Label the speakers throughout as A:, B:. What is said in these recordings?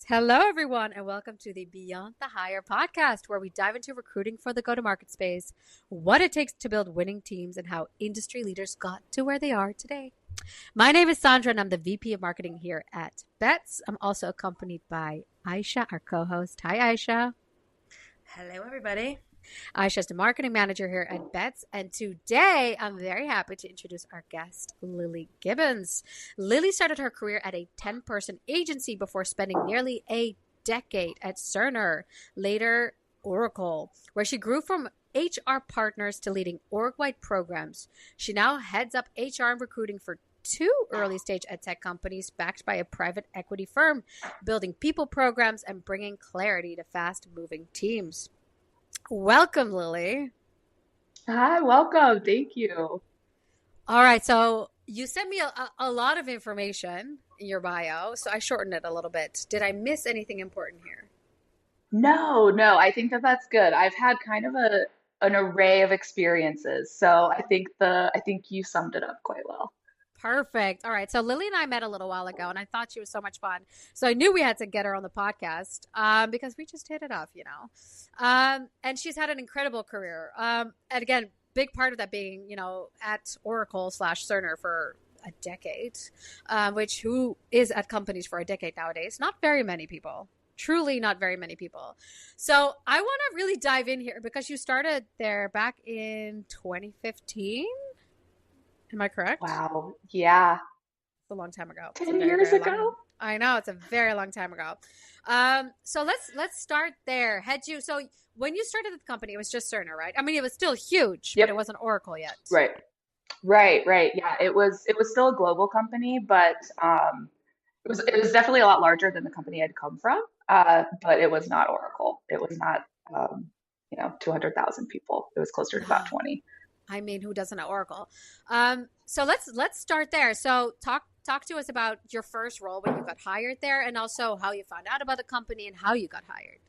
A: Hello, everyone, and welcome to the Beyond the Hire podcast, where we dive into recruiting for the go to market space, what it takes to build winning teams, and how industry leaders got to where they are today. My name is Sandra, and I'm the VP of Marketing here at Bets. I'm also accompanied by Aisha, our co host. Hi, Aisha.
B: Hello, everybody.
A: Aisha is the marketing manager here at Bets, and today I'm very happy to introduce our guest, Lily Gibbens. Lily started her career at a 10-person agency before spending nearly a decade at Cerner, later Oracle, where she grew from HR partners to leading org-wide programs. She now heads up HR and recruiting for two early-stage edtech companies backed by a private equity firm, building people programs and bringing clarity to fast-moving teams. Welcome, Lily.
C: Hi, welcome. Thank you.
A: All right, so you sent me a lot of information in your bio, so I shortened it a little bit. Did I miss anything important here?
C: No, I think that's good. I've had kind of an array of experiences, so I think you summed it up quite well.
A: Perfect. All right, so Lily and I met a little while ago, and I thought she was so much fun. So I knew we had to get her on the podcast because we just hit it off. And she's had an incredible career. And again, big part of that being, at Oracle slash Cerner for a decade, which who is at companies for a decade nowadays? Not very many people. Truly not very many people. So I want to really dive in here because you started there back in 2015. Am I correct?
C: Wow. Yeah.
A: It's a long time ago.
C: 10 years ago?
A: I know, it's a very long time ago. So let's start there. So when you started the company, it was just Cerner, right? I mean, it was still huge,
C: Yep.
A: but it wasn't Oracle yet.
C: Right. Yeah, it was still a global company, but it was definitely a lot larger than the company I'd come from. But it was not Oracle. It was not 200,000 people. It was closer to about
A: Wow.
C: 20.
A: I mean, who doesn't know Oracle? So let's start there. So talk to us about your first role when you got hired there, and also how you found out about the company and how you got hired.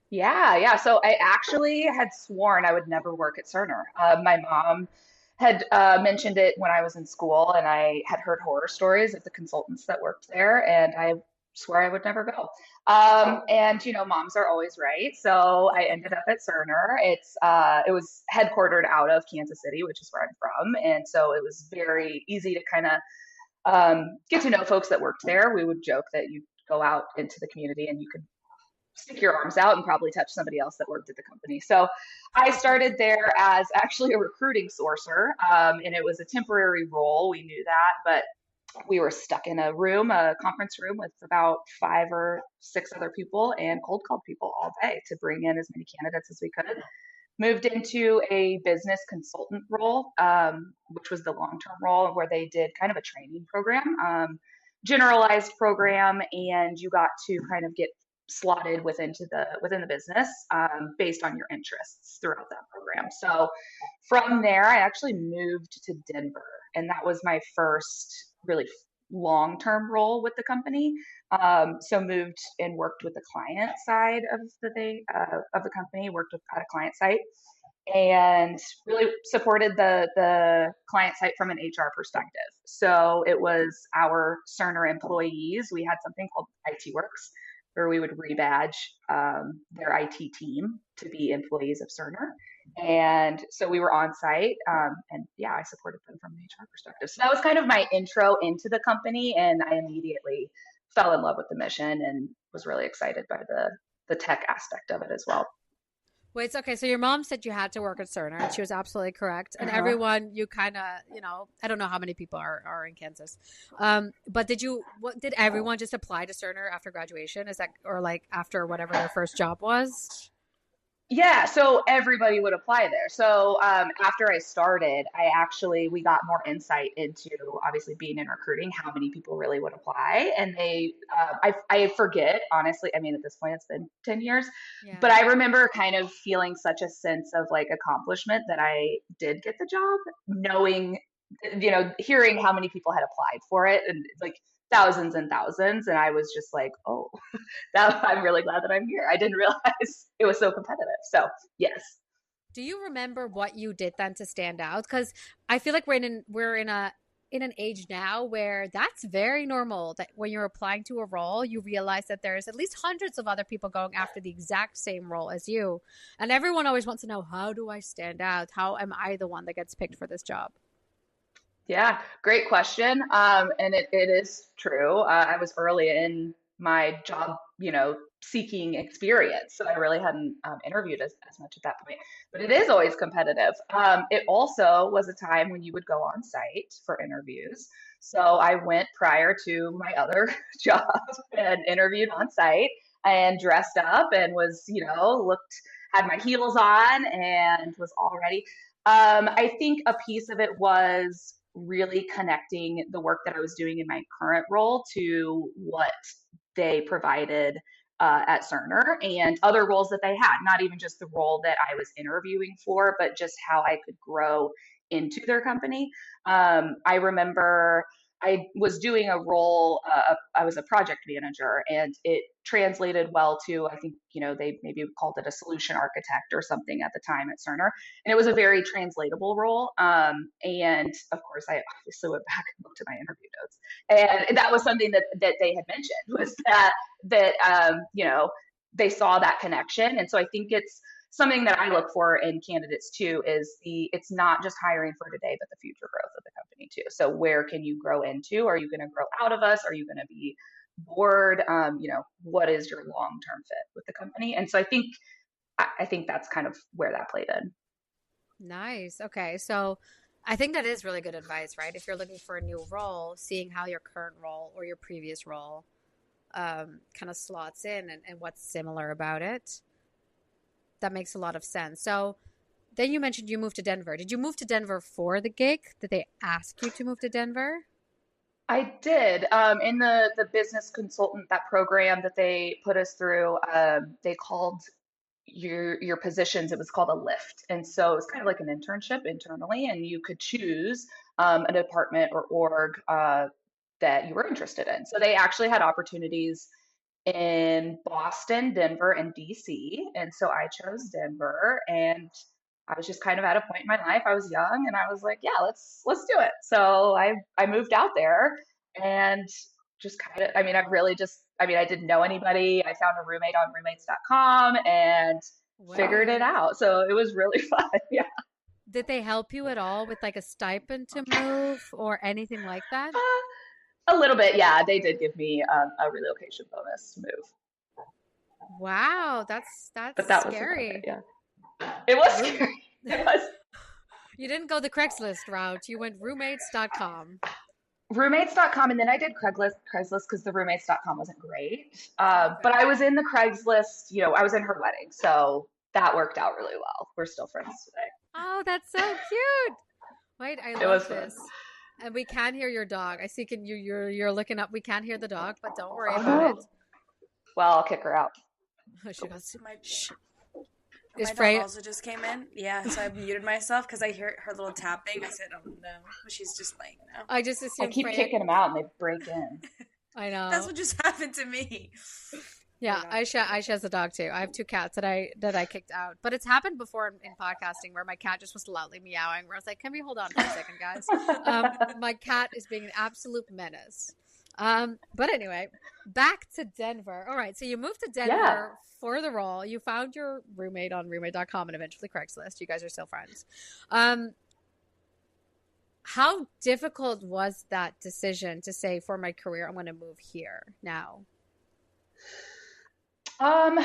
C: Yeah. So I actually had sworn I would never work at Cerner. My mom had mentioned it when I was in school, and I had heard horror stories of the consultants that worked there, and I swore I would never go. And moms are always right. So I ended up at Cerner. It was headquartered out of Kansas City, which is where I'm from, and so it was very easy to kind of get to know folks that worked there. We would joke that you go out into the community and you could stick your arms out and probably touch somebody else that worked at the company. So I started there as actually a recruiting sourcer, and it was a temporary role. We knew that, but we were stuck in a conference room with about 5 or 6 other people and cold called people all day to bring in as many candidates as we could. Moved into a business consultant role, which was the long-term role where they did kind of a training program, generalized program, and you got to kind of get slotted within the business based on your interests throughout that program. So from there, I actually moved to Denver, and that was my first really long-term role with the company. So moved and worked with the client side of the company, worked at a client site, and really supported the client site from an HR perspective. So it was our Cerner employees. We had something called IT Works, where we would rebadge their IT team to be employees of Cerner. And so we were on site, and yeah, I supported them from an HR perspective. So that was kind of my intro into the company, and I immediately fell in love with the mission and was really excited by the tech aspect of it as well.
A: Wait, it's okay. So your mom said you had to work at Cerner, and she was absolutely correct. And
C: Uh-huh.
A: everyone, you kind of, I don't know how many people are in Kansas, but did everyone just apply to Cerner after graduation? Is that, or like after whatever their first job was?
C: Yeah, so everybody would apply there. So after I started, we got more insight into obviously being in recruiting, how many people really would apply, and I forget honestly. I mean, at this point, it's been 10 years,
A: Yeah.
C: but I remember kind of feeling such a sense of like accomplishment that I did get the job, knowing, hearing how many people had applied for it, and like thousands and thousands, and I was just like, oh, I'm really glad that I'm here. I didn't realize it was so competitive. So yes.
A: Do you remember what you did then to stand out? Because I feel like we're in a in an age now where that's very normal that when you're applying to a role, you realize that there's at least hundreds of other people going after the exact same role as you. And everyone always wants to know, how do I stand out? How am I the one that gets picked for this job?
C: Yeah, great question. And it is true. I was early in my job, seeking experience. So I really hadn't interviewed as much at that point. But it is always competitive. It also was a time when you would go on site for interviews. So I went prior to my other job and interviewed on site and dressed up and was, had my heels on and was all ready. I think a piece of it was really connecting the work that I was doing in my current role to what they provided at Cerner and other roles that they had, not even just the role that I was interviewing for, but just how I could grow into their company. I remember I was doing a role, I was a project manager, and it translated well to, I think, they maybe called it a solution architect or something at the time at Cerner. And it was a very translatable role. And of course, I obviously went back and looked at my interview notes. And that was something that they had mentioned was that they saw that connection. And so I think it's something that I look for in candidates too is it's not just hiring for today, but the future growth of the company too. So where can you grow into? Are you going to grow out of us? Are you going to be bored? What is your long-term fit with the company? And so I think that's kind of where that played in.
A: Nice. Okay. So I think that is really good advice, right? If you're looking for a new role, seeing how your current role or your previous role kind of slots in and what's similar about it. That makes a lot of sense. So then you mentioned you moved to Denver. Did you move to Denver for the gig? Did they ask you to move to Denver?
C: I did. In the business consultant, that program that they put us through, they called your positions, it was called a lift. And so it was kind of like an internship internally, and you could choose a department or org that you were interested in. So they actually had opportunities in Boston, Denver, and DC. And so I chose Denver, and I was just kind of at a point in my life. I was young and I was like, yeah, let's do it. So I moved out there and just kind of, I didn't know anybody. I found a roommate on roommates.com and figured it
A: Wait,
C: out. So it was really fun. Yeah.
A: did they help you at all with like a stipend to move or anything like that?
C: A little bit. Yeah. They did give me a relocation bonus to move,
A: Wow,
C: but
A: that's
C: that was about it.
A: scary.
C: Yeah. It was
A: Room
C: scary. It was.
A: You didn't go the Craigslist route. You went roommates.com.
C: Roommates.com, and then I did Craigslist because the roommates.com wasn't great. But
A: Okay.
C: I was in the Craigslist, I was in her wedding, so that worked out really well. We're still friends today.
A: Oh, that's so cute. Wait, I
C: It was
A: love
C: fun.
A: this. And we can hear your dog. I see you're looking up. We can't hear the dog, but don't worry
C: Oh
A: about it.
C: no. Well, I'll kick her out.
A: She goes,
B: My
A: shh. Is
B: my dog
A: Freya
B: also just came in. Yeah, so I muted myself because I hear her little tapping. I said, "Oh no," but she's just laying now.
A: I just
C: I
A: assumed
C: keep
A: Freya.
C: kicking them out and they break in.
A: I
B: That's
A: know.
B: what just happened to me.
A: Yeah,
B: Yeah.
A: Aisha has a dog too. I have two cats that I kicked out. But it's happened before in podcasting where my cat just was loudly meowing where I was like, can we hold on for a second, guys? My cat is being an absolute menace. But anyway, back to Denver. All right, so you moved to
C: Yeah.
A: Denver for the role. You found your roommate on roommate.com and eventually Craigslist. You guys are still friends. Um, how difficult was that decision to say for my career, I'm going to move here now?
C: Um,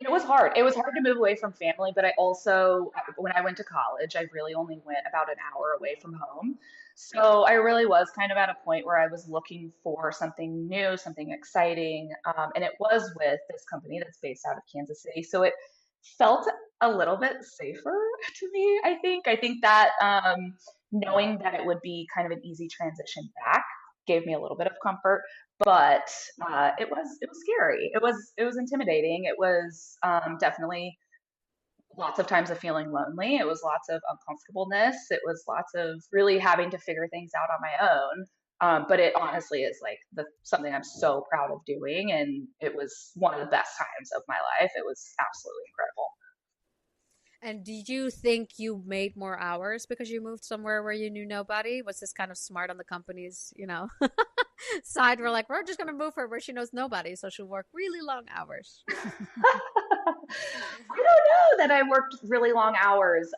C: it was hard. It was hard to move away from family, but I also, when I went to college, I really only went about an hour away from home. So I really was kind of at a point where I was looking for something new, something exciting. And it was with this company that's based out of Kansas City. So it felt a little bit safer to me, I think. I think that knowing that it would be kind of an easy transition back gave me a little bit of comfort, but it was scary. It was intimidating. It was definitely lots of times of feeling lonely. It was lots of uncomfortableness. It was lots of really having to figure things out on my own. But it honestly is like something I'm so proud of doing, and it was one of the best times of my life. It was absolutely incredible.
A: And did you think you made more hours because you moved somewhere where you knew nobody? Was this kind of smart on the company's, side? We're like, we're just going to move her where she knows nobody, so she'll work really long hours.
C: I don't know that I worked really long hours.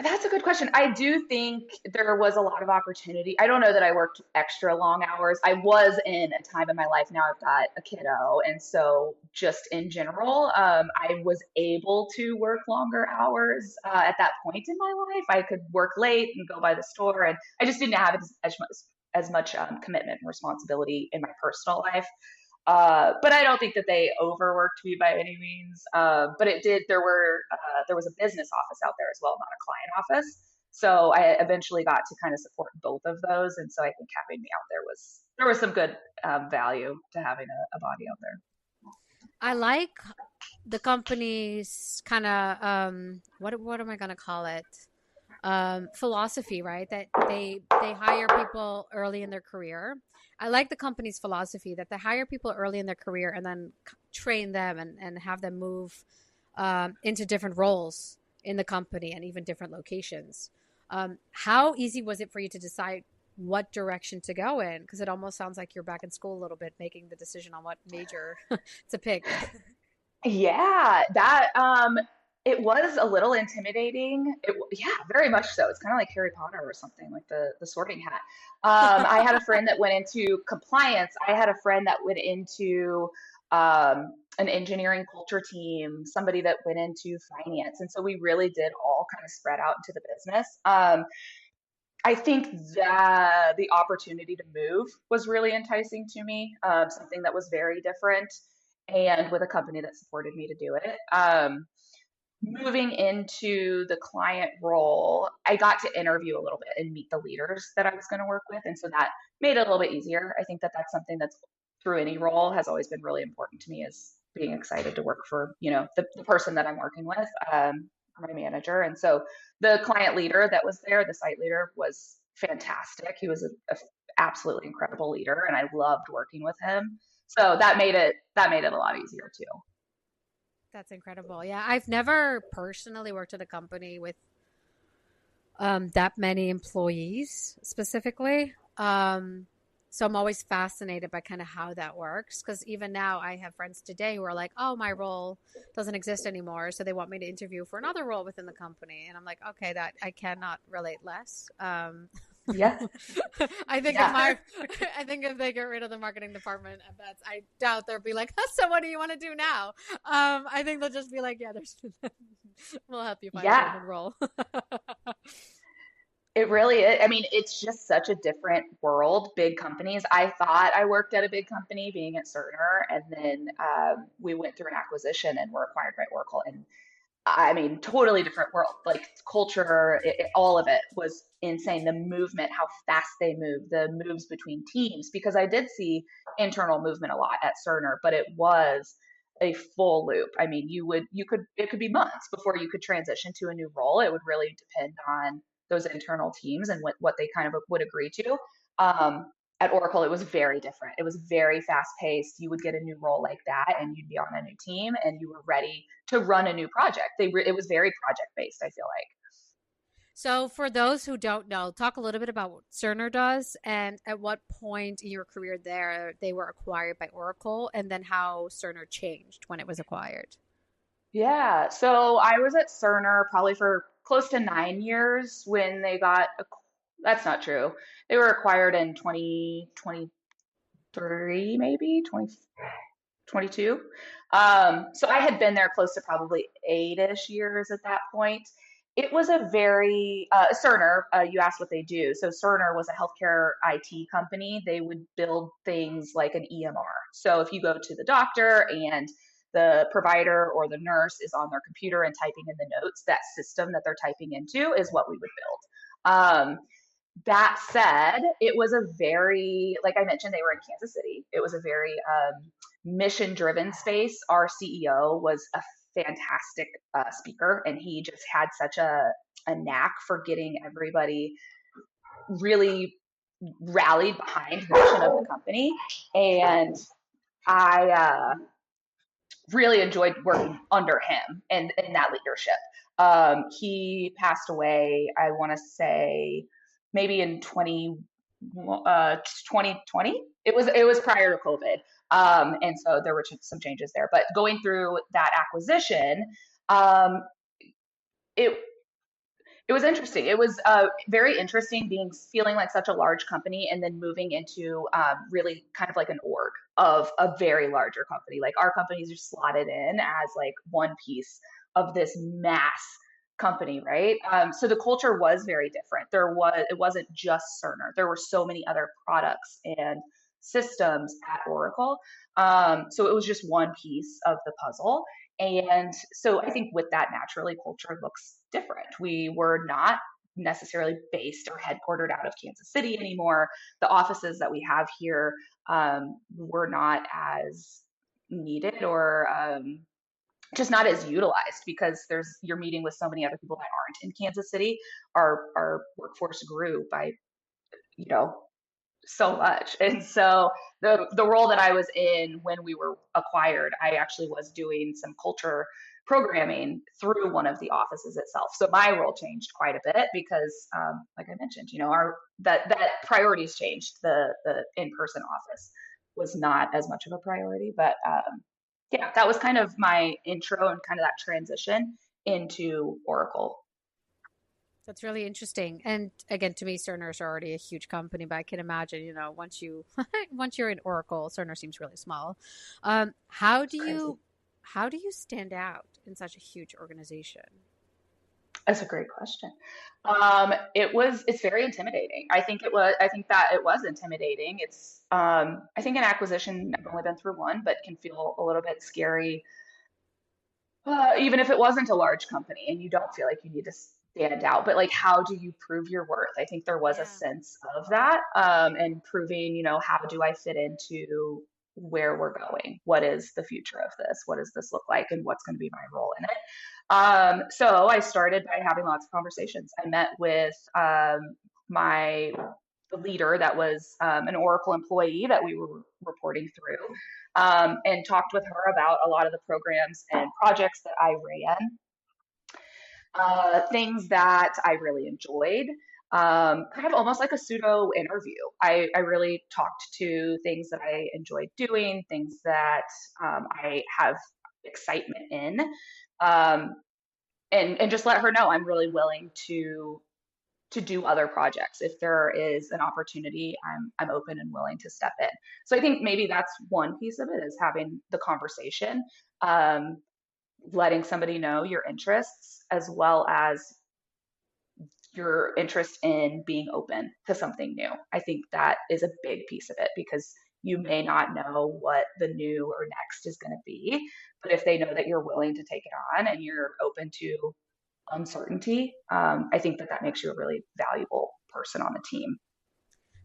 C: That's a good question. I do think there was a lot of opportunity. I don't know that I worked extra long hours. I was in a time in my life. Now I've got a kiddo. And so, just in general, I was able to work longer hours at that point in my life. I could work late and go by the store. And I just didn't have as much commitment and responsibility in my personal life. But I don't think that they overworked me by any means. But it did. There was a business office out there as well, not a client office. So I eventually got to kind of support both of those, and so I think having me out there was some good value to having a body out there.
A: I like the company's kind of what am I gonna call it? Philosophy, right? That they hire people early in their career. I like the company's philosophy that they hire people early in their career and then train them and have them move into different roles in the company and even different locations. How easy was it for you to decide what direction to go in? Because it almost sounds like you're back in school a little bit, making the decision on what major to pick.
C: Yeah, that it was a little intimidating. Yeah, very much so. It's kind of like Harry Potter or something, like the Sorting Hat. I had a friend that went into compliance. I had a friend that went into an engineering culture team, somebody that went into finance, and so we really did all kind of spread out into the business. I think that the opportunity to move was really enticing to me, something that was very different and with a company that supported me to do it. Moving into the client role, I got to interview a little bit and meet the leaders that I was going to work with. And so that made it a little bit easier. I think that that's something that's through any role has always been really important to me is being excited to work for, the person that I'm working with, or my manager. And so the client leader that was there, the site leader was fantastic. He was a absolutely incredible leader and I loved working with him. So that made it a lot easier too.
A: That's incredible. Yeah, I've never personally worked at a company with that many employees specifically. So I'm always fascinated by kind of how that works because even now I have friends today who are like, "Oh, my role doesn't exist anymore," so they want me to interview for another role within the company, and I'm like, "Okay, that I cannot relate less."
C: Yeah.
A: I think if
C: Yeah.
A: my, I think if they get rid of the marketing department at Bets, I doubt they'll be like, "So what do you want to do now?" I think they'll just be like, "Yeah, there's, we'll help you find a
C: Yeah.
A: different role."
C: It really is. I mean, it's just such a different world, big companies. I thought I worked at a big company being at Cerner, and then we went through an acquisition and were acquired by Oracle. And I mean, totally different world. Like culture, all of it was insane. The movement, how fast they move, the moves between teams, because I did see internal movement a lot at Cerner, but it was a full loop. I mean, it could be months before you could transition to a new role. It would really depend on those internal teams and what they kind of would agree to. Um, at Oracle, it was very different. It was very fast paced. You would get a new role like that, and you'd be on a new team, and you were ready to run a new project. It was very project based. I feel like.
A: So, for those who don't know, talk a little bit about what Cerner does and at what point in your career there they were acquired by Oracle, and then how Cerner changed when it was acquired.
C: Yeah. So I was at Cerner probably for close to 9 years when they got. That's not true. They were acquired in 2023, maybe 2022. So I had been there close to probably 8-ish years at that point. It was a very Cerner. You asked what they do. So Cerner was a healthcare IT company. They would build things like an EMR. So if you go to the doctor and the provider or the nurse is on their computer and typing in the notes, that system that they're typing into is what we would build. That said, it was a very, like I mentioned, they were in Kansas City. It was a very mission driven space. Our CEO was a fantastic speaker, and he just had such a knack for getting everybody really rallied behind the mission of the company. And I really enjoyed working under him and in that leadership. He passed away, I want to say, maybe in 2020. It was prior to COVID, and so there were some changes there. But going through that acquisition, um, it it was interesting. It was very interesting feeling like such a large company and then moving into really kind of like an org of a very larger company. Like our companies are slotted in as like one piece of this mass company, right? So the culture was very different. It wasn't just Cerner. There were so many other products and systems at Oracle. So it was just one piece of the puzzle. And so I think with that, naturally, culture looks different. We were not necessarily based or headquartered out of Kansas City anymore. The offices that we have here were not as needed or just not as utilized because you're meeting with so many other people that aren't in Kansas City. Our workforce grew by, you know, so much. And so the role that I was in when we were acquired, I actually was doing some culture programming through one of the offices itself. So my role changed quite a bit because, like I mentioned, our that priorities changed. The in-person office was not as much of a priority, but yeah, that was kind of my intro and kind of that transition into Oracle.
A: That's really interesting. And again, to me, Cerner is already a huge company, but I can imagine, once you once you're in Oracle, Cerner seems really small. Um, how
C: It's
A: do
C: crazy.
A: you how do you stand out in such a huge organization?
C: That's a great question. It's very intimidating. I think that it was intimidating. I think an acquisition, I've only been through one, but can feel a little bit scary, even if it wasn't a large company and you don't feel like you need to stand out. But like, how do you prove your worth? I think there was a
A: Yeah.
C: sense of that, and proving, how do I fit into where we're going? What is the future of this? What does this look like? And what's going to be my role in it? So I started by having lots of conversations. I met with my the leader that was an Oracle employee that we were reporting through, and talked with her about a lot of the programs and projects that I ran, things that I really enjoyed. Kind of almost like a pseudo interview. I really talked to things that I enjoyed doing, things that I have excitement in, um, and just let her know I'm really willing to do other projects. If there is an opportunity, I'm open and willing to step in. So I think maybe that's one piece of it is having the conversation, um, letting somebody know your interests as well as your interest in being open to something new. I think that is a big piece of it because you may not know what the new or next is going to be, but if they know that you're willing to take it on and you're open to uncertainty, I think that makes you a really valuable person on the team.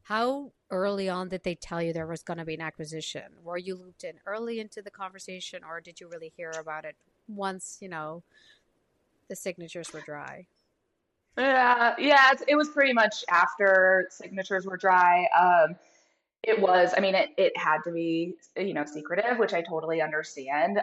A: How early on did they tell you there was going to be an acquisition? Were you looped in early into the conversation, or did you really hear about it once, the signatures were dry?
C: Yeah, it was pretty much after signatures were dry. I mean, it had to be, secretive, which I totally understand.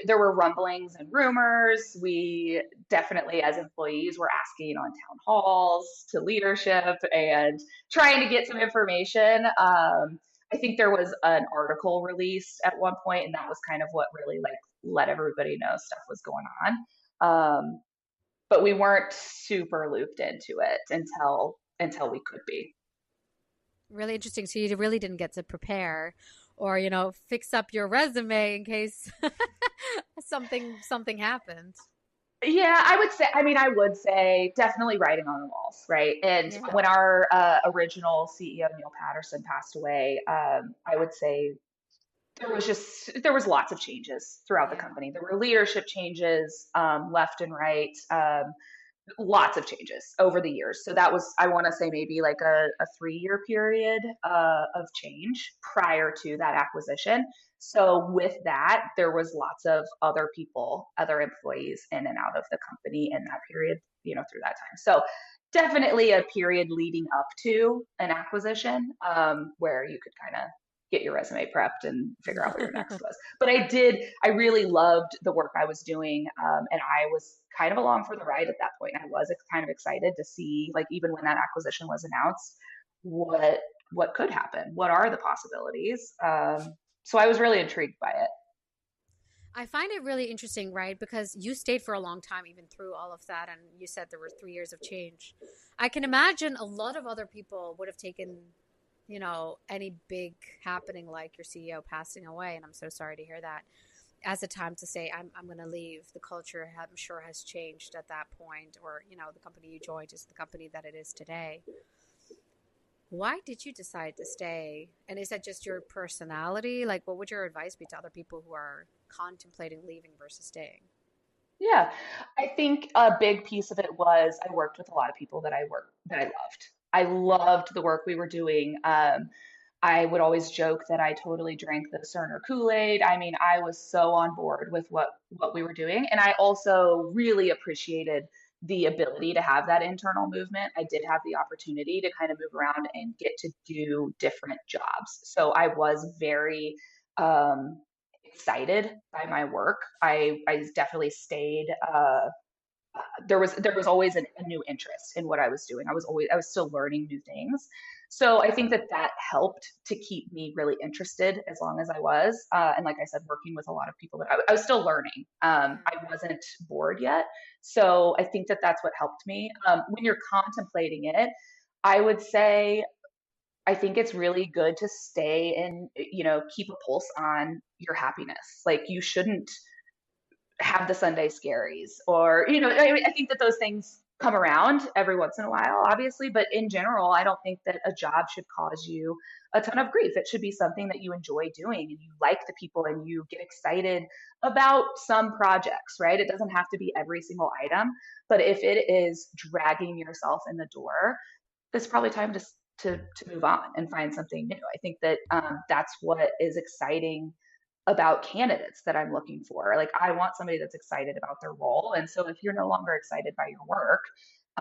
C: There were rumblings and rumors. We definitely, as employees, were asking on town halls to leadership and trying to get some information. I think there was an article released at one point, and that was kind of what really like let everybody know stuff was going on. But we weren't super looped into it until we could be.
A: Really interesting. So you really didn't get to prepare or, fix up your resume in case something happened.
C: Yeah, I would say definitely writing on the walls, right? And
A: Yeah.
C: when our original CEO, Neil Patterson, passed away, I would say there was lots of changes throughout the
A: Yeah.
C: company. There were leadership changes, left and right, lots of changes over the years. So that was, I want to say, maybe like a 3-year period of change prior to that acquisition. So with that, there was lots of other people, other employees in and out of the company in that period, through that time. So definitely a period leading up to an acquisition, where you could kind of get your resume prepped and figure out what your next was. But I really loved the work I was doing. And I was kind of along for the ride at that point. I was kind of excited to see, like, even when that acquisition was announced, what could happen? What are the possibilities? So I was really intrigued by it.
A: I find it really interesting, right? Because you stayed for a long time, even through all of that, and you said there were 3 years of change. I can imagine a lot of other people would have taken, any big happening like your CEO passing away, and I'm so sorry to hear that, as a time to say, I'm going to leave. The culture, I'm sure, has changed at that point, or, the company you joined is the company that it is today. Why did you decide to stay? And is that just your personality? Like, what would your advice be to other people who are contemplating leaving versus staying?
C: Yeah, I think a big piece of it was I worked with a lot of people that I loved. I loved the work we were doing. I would always joke that I totally drank the Cerner Kool-Aid. I mean, I was so on board with what we were doing, and I also really appreciated the ability to have that internal movement. I did have the opportunity to kind of move around and get to do different jobs. So I was very um, excited by my work. I definitely stayed. There was always a new interest in what I was doing. I was still learning new things. So I think that helped to keep me really interested as long as I was. And like I said, working with a lot of people that I was still learning. I wasn't bored yet. So I think that's what helped me. When you're contemplating it, I would say I think it's really good to stay and, keep a pulse on your happiness. Like, you shouldn't have the Sunday scaries, or, I think that those things come around every once in a while, obviously, but in general, I don't think that a job should cause you a ton of grief. It should be something that you enjoy doing and you like the people and you get excited about some projects, right? It doesn't have to be every single item, but if it is dragging yourself in the door, it's probably time to move on and find something new. I think that that's what is exciting about candidates that I'm looking for. Like, I want somebody that's excited about their role. And so if you're no longer excited by your work,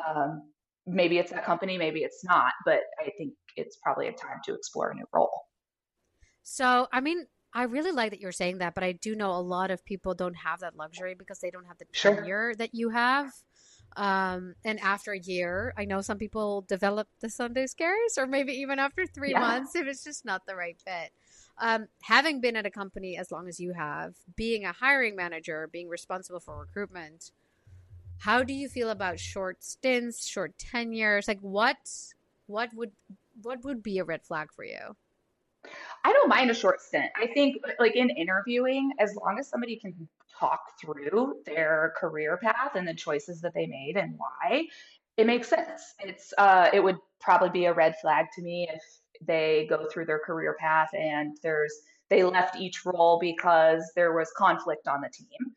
C: um, maybe it's that company, maybe it's not, but I think it's probably a time to explore a new role.
A: So, I mean, I really like that you're saying that, but I do know a lot of people don't have that luxury because they don't have the
C: Sure.
A: tenure that you have. And after a year, I know some people develop the Sunday scares, or maybe even after three
C: Yeah.
A: months if it's just not the right fit. Having been at a company as long as you have, being a hiring manager, being responsible for recruitment, how do you feel about short stints, short tenures? Like, what would what would be a red flag for you?
C: I don't mind a short stint. I think, like, in interviewing, as long as somebody can talk through their career path and the choices that they made and why, it makes sense. It would probably be a red flag to me if they go through their career path and they left each role because there was conflict on the team.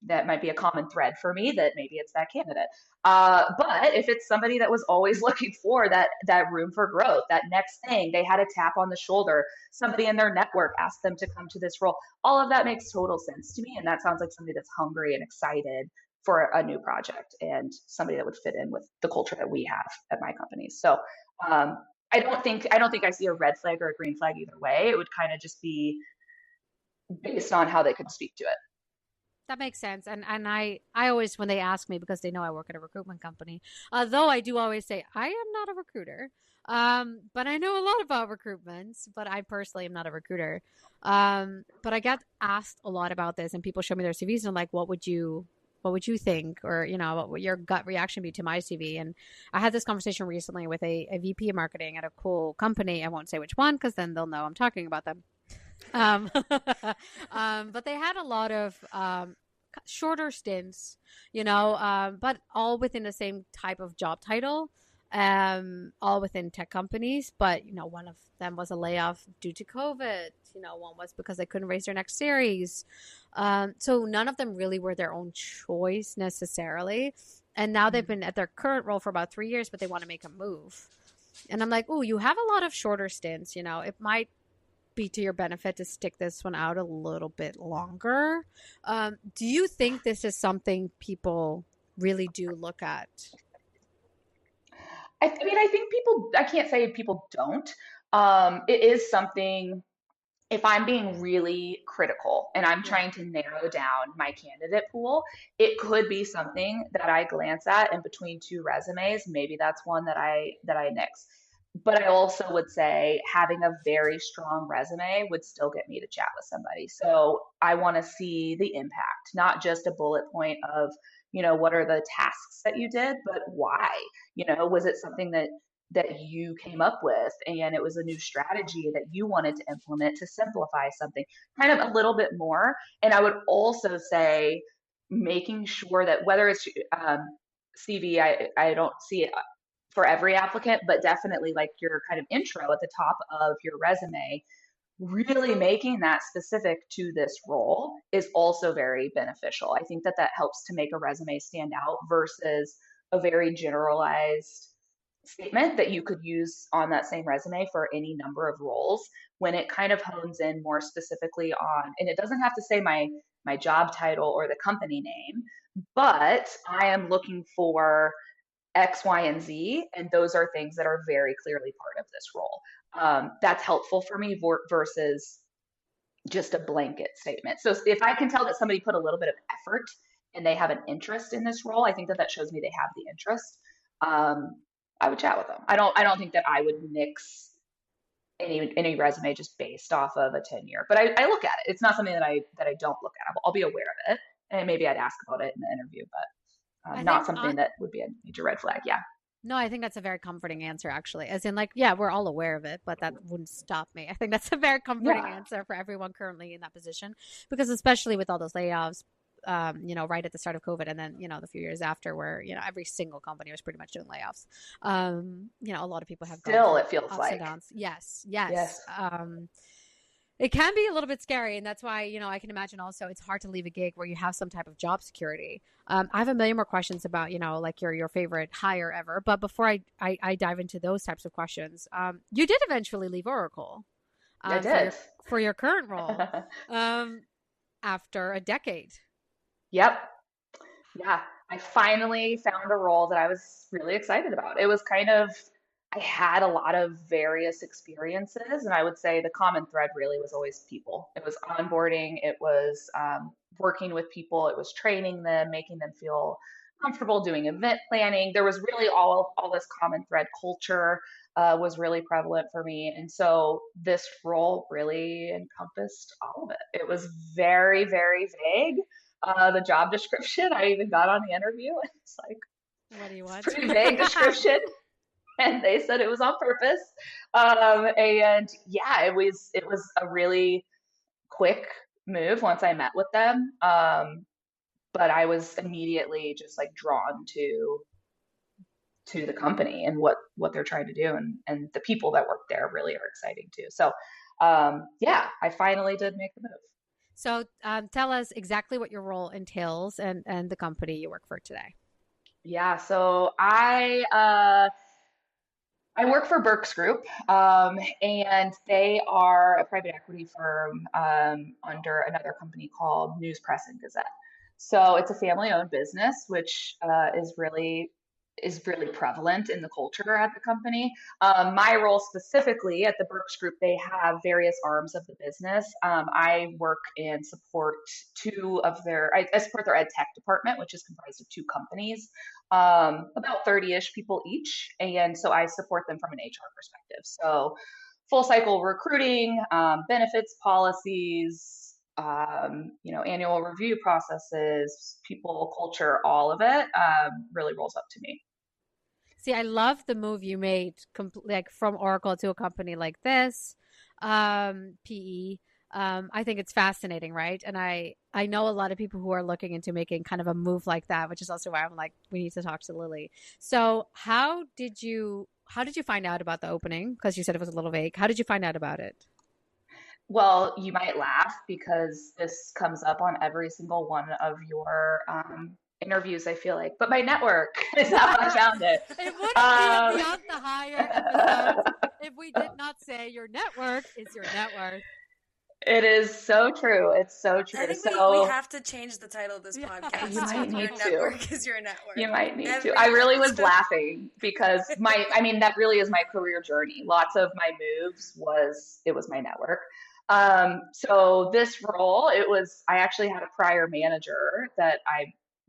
C: That might be a common thread for me, that maybe it's that candidate. But if it's somebody that was always looking for that room for growth, that next thing, they had a tap on the shoulder, somebody in their network asked them to come to this role, all of that makes total sense to me. And that sounds like somebody that's hungry and excited for a new project and somebody that would fit in with the culture that we have at my company. So um, I don't think I see a red flag or a green flag either way. It would kind of just be based on how they could speak to it.
A: That makes sense. And I always, when they ask me, because they know I work at a recruitment company, though I do always say I am not a recruiter. But I know a lot about recruitment, but I personally am not a recruiter. But I get asked a lot about this, and people show me their CVs, and I'm like, what would you think, or what would your gut reaction be to my CV? And I had this conversation recently with a VP of marketing at a cool company. I won't say which one because then they'll know I'm talking about them. Um, but they had a lot of shorter stints, but all within the same type of job title, all within tech companies. But, one of them was a layoff due to COVID. One was because they couldn't raise their next series. So none of them really were their own choice necessarily. And now they've been at their current role for about 3 years, but they want to make a move. And I'm like, oh, you have a lot of shorter stints. It might be to your benefit to stick this one out a little bit longer. Do you think this is something people really do look at?
C: I mean, I think I can't say people don't. It is something, if I'm being really critical and I'm
A: Yeah.
C: trying to narrow down my candidate pool, it could be something that I glance at in between two resumes. Maybe that's one that I nix. But I also would say having a very strong resume would still get me to chat with somebody. So I want to see the impact, not just a bullet point of, what are the tasks that you did, but why? Was it something that you came up with and it was a new strategy that you wanted to implement to simplify something, kind of a little bit more. And I would also say making sure that whether it's CV, I don't see it for every applicant, but definitely like your kind of intro at the top of your resume, really making that specific to this role is also very beneficial. I think that that helps to make a resume stand out versus a very generalized statement that you could use on that same resume for any number of roles, when it kind of hones in more specifically on, and it doesn't have to say my job title or the company name, but I am looking for X, Y, and Z, and those are things that are very clearly part of this role. That's helpful for me versus just a blanket statement. So if I can tell that somebody put a little bit of effort and they have an interest in this role, I think that that shows me they have the interest. Um, I would chat with them. I don't think that I would nix any resume just based off of a tenure, but I look at it. It's not something that I don't look at. I'll be aware of it, and maybe I'd ask about it in the interview, but
A: I
C: not
A: think
C: something that would be a major red flag. Yeah.
A: no, I think that's a very comforting answer, actually. As in, like, yeah, we're all aware of it, but that wouldn't stop me. I think that's a very comforting
C: Yeah.
A: answer for everyone currently in that position, because especially with all those layoffs, right at the start of COVID, and then the few years after, where every single company was pretty much doing layoffs. A lot of people have gone
C: Still,
A: through
C: it feels
A: ups and
C: like.
A: downs. Yes, yes.
C: Yes.
A: It can be a little bit scary, and that's why I can imagine also it's hard to leave a gig where you have some type of job security. I have a million more questions about like your favorite hire ever, but before I dive into those types of questions, you did eventually leave Oracle
C: I
A: for
C: did.
A: your current role um, after a decade.
C: Yep. Yeah. I finally found a role that I was really excited about. It was kind of, I had a lot of various experiences, and I would say the common thread really was always people. It was onboarding, it was working with people, it was training them, making them feel comfortable doing event planning. There was really all this common thread. Culture was really prevalent for me, and so this role really encompassed all of it. It was very, very vague. The job description, I even got on the interview, and it's like,
A: What do you
C: it's a
A: want?
C: pretty vague description. And they said it was on purpose. And yeah, it was a really quick move once I met with them. But I was immediately just like drawn to the company and what they're trying to do, and the people that work there really are exciting too. So yeah, I finally did make the move.
A: So tell us exactly what your role entails and the company you work for today.
C: Yeah, so I work for Burks Group, and they are a private equity firm under another company called News Press and Gazette. So it's a family-owned business, which is really prevalent in the culture at the company. My role specifically at the Burks Group, they have various arms of the business. I work and support I support their ed tech department, which is comprised of two companies, about 30-ish people each. And so I support them from an HR perspective. So full cycle recruiting, benefits policies, annual review processes, people, culture, all of it really rolls up to me.
A: See, I love the move you made, like from Oracle to a company like this, PE. I think it's fascinating, right? And I know a lot of people who are looking into making kind of a move like that, which is also why I'm like, we need to talk to Lily. So, how did you find out about the opening? Because you said it was a little vague. How did you find out about it?
C: Well, you might laugh because this comes up on every single one of your interviews, I feel like. But my network is how I found it.
A: It wouldn't be a
C: Um,
A: Beyond the Hire episode if we did not say your network is your net worth.
C: It is so true. It's so
B: I
C: true.
B: think we
C: So
B: have to change the title of this podcast
C: you might
B: to Your
C: need to.
B: Network is Your
C: You
B: Network.
C: might need to.
B: Every
C: I really was
B: episode.
C: laughing because I mean, that really is my career journey. Lots of my moves it was my network. So this role, I actually had a prior manager that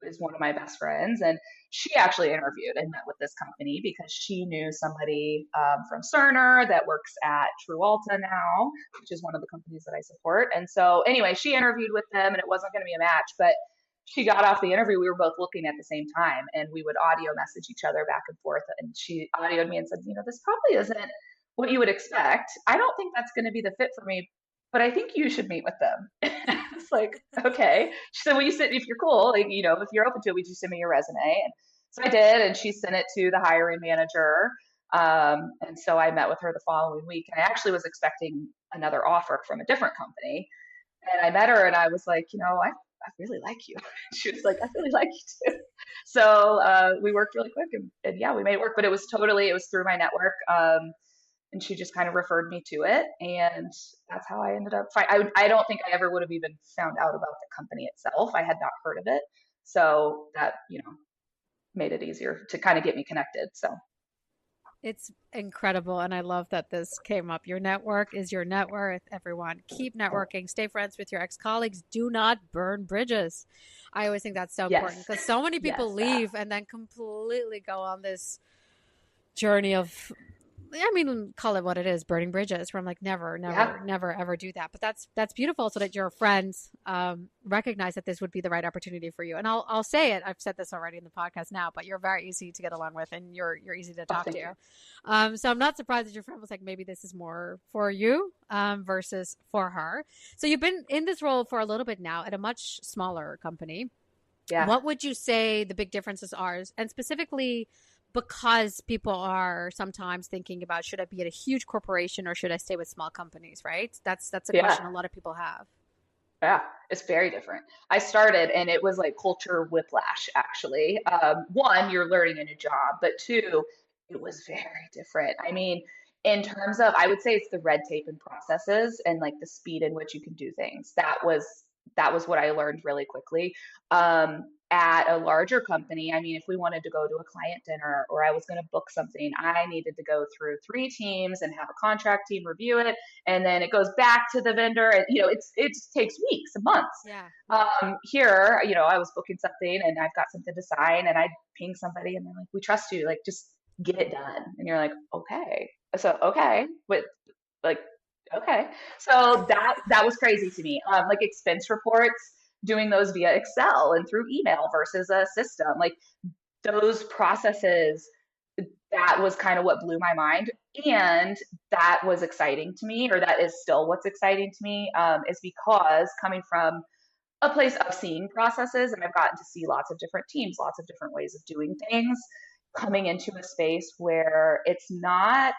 C: is one of my best friends, and she actually interviewed and met with this company because she knew somebody from Cerner that works at Trualta now, which is one of the companies that I support. And so anyway, she interviewed with them, and it wasn't going to be a match, but she got off the interview. We were both looking at the same time, and we would audio message each other back and forth. And she audioed me and said, this probably isn't what you would expect. I don't think that's going to be the fit for me, but I think you should meet with them. It's like, okay. She said, well, if you're cool, like, if you're open to it, would you send me your resume? And so I did, and she sent it to the hiring manager. And so I met with her the following week, and I actually was expecting another offer from a different company. And I met her, and I was like, I really like you. She was like, I really like you too. So we worked really quick, and yeah, we made it work. But it was through my network. And she just kind of referred me to it, and that's how I ended up. I don't think I ever would have even found out about the company itself. I had not heard of it, so that made it easier to kind of get me connected. So
A: It's incredible. And I love that this came up. Your network is your net worth, everyone. Keep networking. Stay friends with your ex-colleagues. Do not burn bridges. I always think that's so important because so many people leave and then completely go on this journey of, call it what it is, burning bridges, where I'm like, never, ever do that. But that's beautiful, so that your friends recognize that this would be the right opportunity for you. And I'll say it. I've said this already in the podcast now, but you're very easy to get along with, and you're easy to talk to. So I'm not surprised that your friend was like, maybe this is more for you versus for her. So you've been in this role for a little bit now at a much smaller company.
C: Yeah.
A: What would you say the big differences are, and specifically because people are sometimes thinking about, should I be at a huge corporation or should I stay with small companies, right? That's a question a lot of people have.
C: Yeah, it's very different. I started and it was like culture whiplash, actually. One, you're learning a new job, but two, it was very different. I mean, in terms of, I would say it's the red tape and processes and like the speed in which you can do things. That was what I learned really quickly. At a larger company, I mean, if we wanted to go to a client dinner or I was going to book something, I needed to go through 3 teams and have a contract team review it. And then it goes back to the vendor. And, it takes weeks and months.
A: Yeah.
C: Here, I was booking something and I've got something to sign and I ping somebody and they're like, we trust you, like, just get it done. And you're like, okay. So, okay. But like, okay. So that was crazy to me. Like expense reports, doing those via Excel and through email versus a system, like those processes, that was kind of what blew my mind. And that was exciting to me, or that is still what's exciting to me, is because coming from a place of seeing processes, and I've gotten to see lots of different teams, lots of different ways of doing things, coming into a space where it's not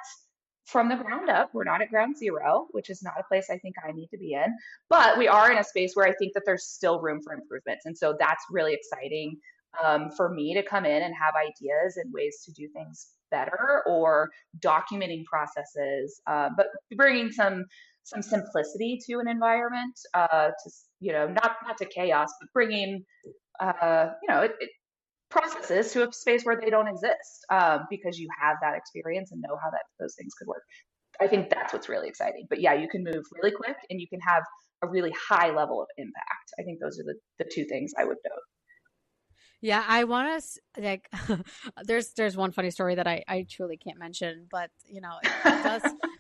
C: from the ground up. We're not at ground zero, which is not a place I think I need to be in, but we are in a space where I think that there's still room for improvements. And so that's really exciting for me to come in and have ideas and ways to do things better, or documenting processes, but bringing some simplicity to an environment, not to chaos, but bringing, processes to a space where they don't exist, because you have that experience and know how those things could work. I think that's what's really exciting. But yeah, you can move really quick and you can have a really high level of impact. I think those are the 2 things I would note.
A: Yeah, I want to like. there's one funny story that I truly can't mention, but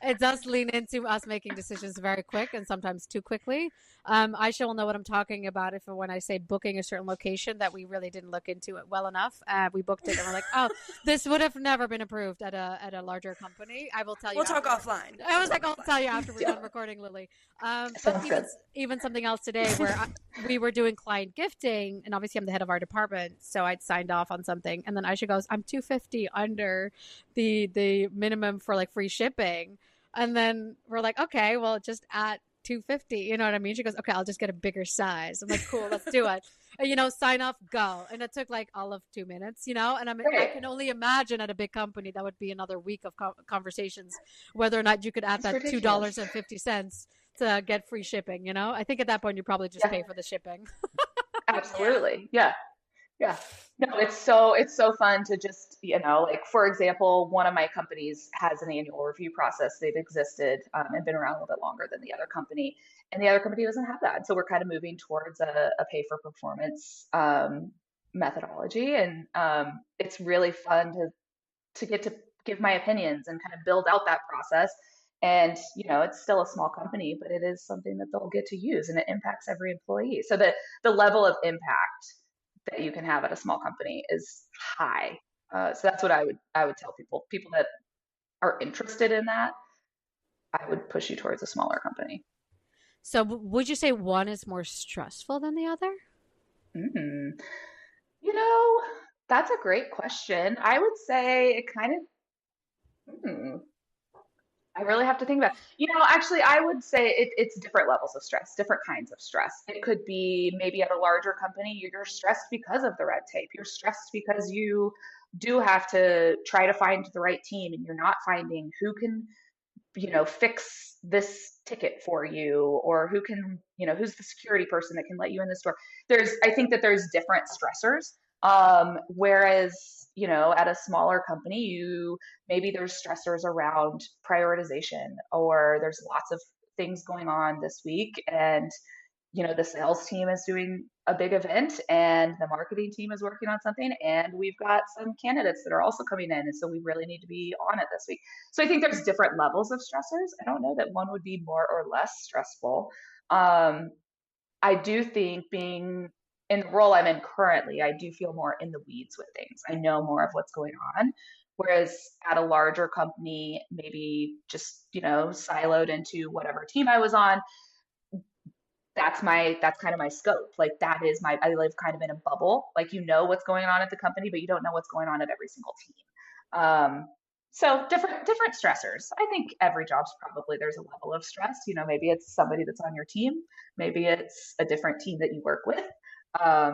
A: it does lean into us making decisions very quick and sometimes too quickly. Aisha will know what I'm talking about when I say booking a certain location that we really didn't look into it well enough. We booked it and we're like, oh, this would have never been approved at a larger company. I will tell you.
B: We'll talk offline.
A: I was like, I'll tell you after we're done recording, Lily. But even something else today where we were doing client gifting, and obviously I'm the head of our department, so I'd signed off on something, and then Aisha goes, I'm $250 under the minimum for like free shipping, and then we're like, okay, well, just at $250, you know what I mean? She goes, okay, I'll just get a bigger size. I'm like, cool, let's do it. And, sign off, go. And it took like all of 2 minutes, and I can only imagine at a big company that would be another week of conversations whether or not you could add that $2.50 get free shipping, you know? I think at that point you probably just
C: Yeah,
A: pay for the shipping.
B: Yeah.
C: absolutely. Yeah. Yeah. No, it's so fun to just, like for example, one of my companies has an annual review process. They've existed and been around a little bit longer than the other company, and the other company doesn't have that. So we're kind of moving towards a pay for performance methodology, and it's really fun to get to give my opinions and kind of build out that process. And it's still a small company, but it is something that they'll get to use, and it impacts every employee. So the level of impact that you can have at a small company is high. So that's what I would tell people that are interested in that. I would push you towards a smaller company.
A: So would you say one is more stressful than the other?
C: Mm. You know, that's a great question. I would say it kind of. I really have to think about. Actually, I would say it's different levels of stress, different kinds of stress. It could be maybe at a larger company, you're stressed because of the red tape. You're stressed because you do have to try to find the right team, and you're not finding who can fix this ticket for you, or who can, who's the security person that can let you in the store. I think that there's different stressors. Whereas, at a smaller company, maybe there's stressors around prioritization, or there's lots of things going on this week, and the sales team is doing a big event, and the marketing team is working on something, and we've got some candidates that are also coming in, and so we really need to be on it this week. So I think there's different levels of stressors. I don't know that one would be more or less stressful. um, I do think, being in the role I'm in currently, I do feel more in the weeds with things. I know more of what's going on. Whereas at a larger company, maybe just, siloed into whatever team I was on, that's kind of my scope. Like, I live kind of in a bubble. Like, what's going on at the company, but you don't know what's going on at every single team. So different stressors. I think every job's probably, there's a level of stress. Maybe it's somebody that's on your team, maybe it's a different team that you work with. I